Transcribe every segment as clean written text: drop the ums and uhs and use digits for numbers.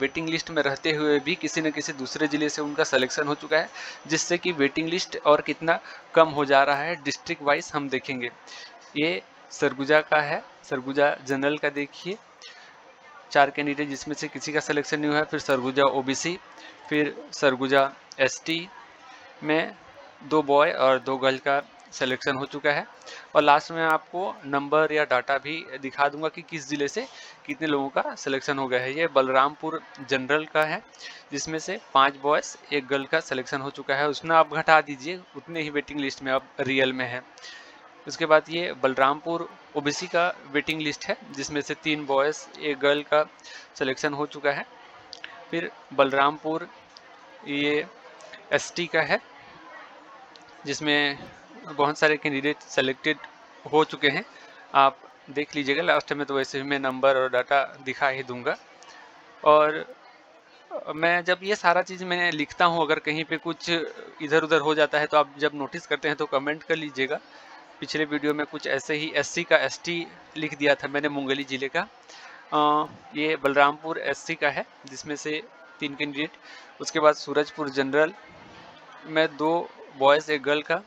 Waiting list में रहते हुए भी किसी न किसी दूसरे ज़िले से उनका सिलेक्शन हो चुका है, जिससे कि वेटिंग लिस्ट और कितना कम हो जा रहा है डिस्ट्रिक्ट वाइज हम देखेंगे। ये सरगुजा का है, सरगुजा जनरल का देखिए 4 कैंडिडेट जिसमें से किसी का सिलेक्शन नहीं हुआ है। फिर सरगुजा ओबीसी, फिर सरगुजा एसटी में 2 बॉय और 2 गर्ल का सिलेक्शन हो चुका है। और लास्ट में आपको नंबर या डाटा भी दिखा दूंगा कि किस ज़िले से कितने लोगों का सिलेक्शन हो गया है। ये बलरामपुर जनरल का है, जिसमें से 5 बॉयज़ 1 गर्ल का सिलेक्शन हो चुका है। उसमें आप घटा दीजिए, उतने ही वेटिंग लिस्ट में अब रियल में है। उसके बाद ये बलरामपुर ओबीसी का वेटिंग लिस्ट है, जिसमें से 3 बॉयज़ 1 गर्ल का सिलेक्शन हो चुका है। फिर बलरामपुर ये एसटी का है, जिसमें बहुत सारे कैंडिडेट सेलेक्टेड हो चुके हैं। आप देख लीजिएगा, लास्ट में तो वैसे भी मैं नंबर और डाटा दिखा ही दूंगा। और मैं जब ये सारा चीज़ मैं लिखता हूँ, अगर कहीं पे कुछ इधर उधर हो जाता है तो आप जब नोटिस करते हैं तो कमेंट कर लीजिएगा। पिछले वीडियो में कुछ ऐसे ही एससी का एसटी लिख दिया था मैंने, मुंगेली ज़िले का। ये बलरामपुर एससी का है, जिसमें से 3 कैंडिडेट। उसके बाद सूरजपुर जनरल में 2 बॉयज़ 1 गर्ल का।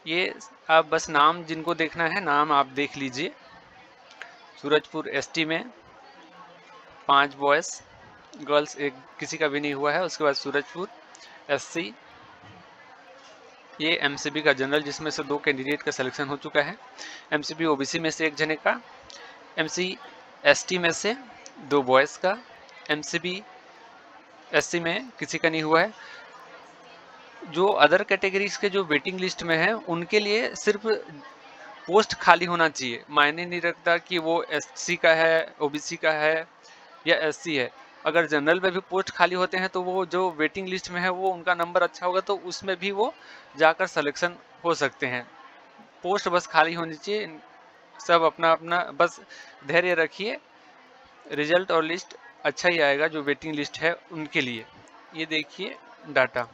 ये आप बस नाम जिनको देखना है नाम आप देख लीजिए। सूरजपुर एसटी में 5 बॉयज़, गर्ल्स 1 किसी का भी नहीं हुआ है। उसके बाद सूरजपुर एससी, ये एमसीबी का जनरल, जिसमें से 2 कैंडिडेट का सिलेक्शन हो चुका है। एमसीबी ओबीसी में से 1 जने का, एमसी एसटी में से 2 बॉयज़ का, एमसीबी एससी में किसी का नहीं हुआ है। जो अदर कैटेगरीज के जो वेटिंग लिस्ट में है उनके लिए सिर्फ पोस्ट खाली होना चाहिए, मायने नहीं रखता कि वो एससी का है, ओबीसी का है या एससी है। अगर जनरल में भी पोस्ट खाली होते हैं तो वो जो वेटिंग लिस्ट में है वो उनका नंबर अच्छा होगा तो उसमें भी वो जाकर सिलेक्शन हो सकते हैं। पोस्ट बस खाली होनी चाहिए। सब अपना अपना बस धैर्य रखिए, रिजल्ट और लिस्ट अच्छा ही आएगा जो वेटिंग लिस्ट है उनके लिए। ये देखिए डाटा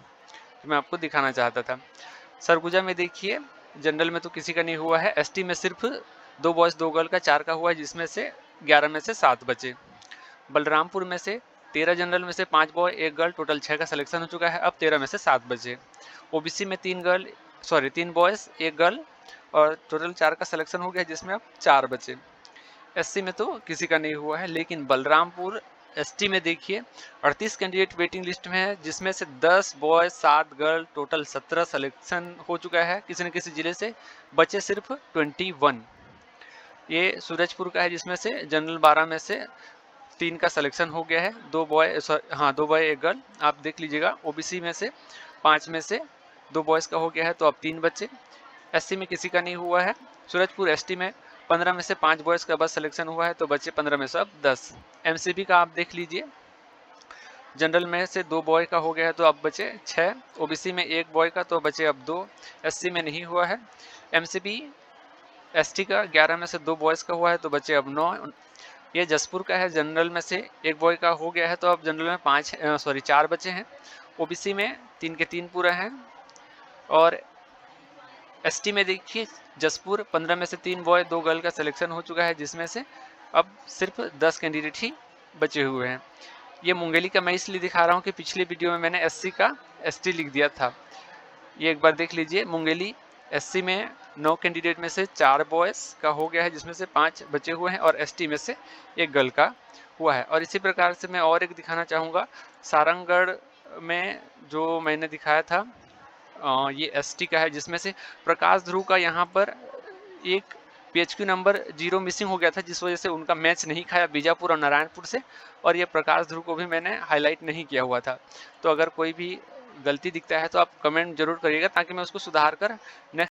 मैं आपको दिखाना चाहता था। सरगुजा में देखिए, जनरल में तो किसी का नहीं हुआ है। एसटी में सिर्फ 2 बॉयज़ 2 गर्ल का 4 का हुआ है, जिसमें से 11 में से 7 बचे। बलरामपुर में से 13 जनरल में से 5 बॉय 1 गर्ल, टोटल 6 का सिलेक्शन हो चुका है। अब 13 में से 7 बचे। ओबीसी में 3 बॉयज़ 1 गर्ल और टोटल 4 का सिलेक्शन हो गया, जिसमें अब 4 बचे। एससी में तो किसी का नहीं हुआ है, लेकिन बलरामपुर एसटी में देखिए 38 कैंडिडेट वेटिंग लिस्ट में है, जिसमें से 10 बॉय 7 गर्ल, टोटल 17 सिलेक्शन हो चुका है किसी न किसी जिले से। बचे सिर्फ 21। ये सूरजपुर का है, जिसमें से जनरल 12 में से 3 का सिलेक्शन हो गया है। 2 बॉय 1 गर्ल। आप देख लीजिएगा, ओबीसी में से 5 में से 2 बॉयज़ का हो गया है, तो अब 3 बच्चे। एससी में किसी का नहीं हुआ है। सूरजपुर एसटी में 15 में से 5 बॉयज़ का बस सिलेक्शन हुआ है, तो बच्चे 15 में से अब 10। एमसीबी का आप देख लीजिए, जनरल में से 2 बॉय का हो गया है तो अब बचे 6। ओबीसी में 1 बॉय का तो बचे अब 2। एससी में नहीं हुआ है। एमसीबी एसटी का 11 में से 2 बॉयज़ का हुआ है तो बचे अब 9। ये जसपुर का है, जनरल में से 1 बॉय का हो गया है तो अब जनरल में 4 बचे हैं। ओबीसी में 3 के 3 पूरा हैं। और एसटी में देखिए जसपुर 15 में से 3 बॉय 2 गर्ल का सिलेक्शन हो चुका है, जिसमें से अब सिर्फ 10 कैंडिडेट ही बचे हुए हैं। ये मुंगेली का मैं इसलिए दिखा रहा हूँ कि पिछले वीडियो में मैंने एससी का एसटी लिख दिया था। ये एक बार देख लीजिए, मुंगेली एससी में 9 कैंडिडेट में से 4 बॉयज़ का हो गया है, जिसमें से 5 बचे हुए हैं, और एसटी में से 1 गर्ल का हुआ है। और इसी प्रकार से मैं और एक दिखाना चाहूँगा, सारंगगढ़ में जो मैंने दिखाया था ये एसटी का है, जिसमें से प्रकाश ध्रुव का यहाँ पर एक पीएचक्यू नंबर 0 मिसिंग हो गया था, जिस वजह से उनका मैच नहीं खाया बीजापुर और नारायणपुर से। और ये प्रकाश ध्रुव को भी मैंने हाईलाइट नहीं किया हुआ था। तो अगर कोई भी गलती दिखता है तो आप कमेंट जरूर करिएगा, ताकि मैं उसको सुधार कर नेक्स्ट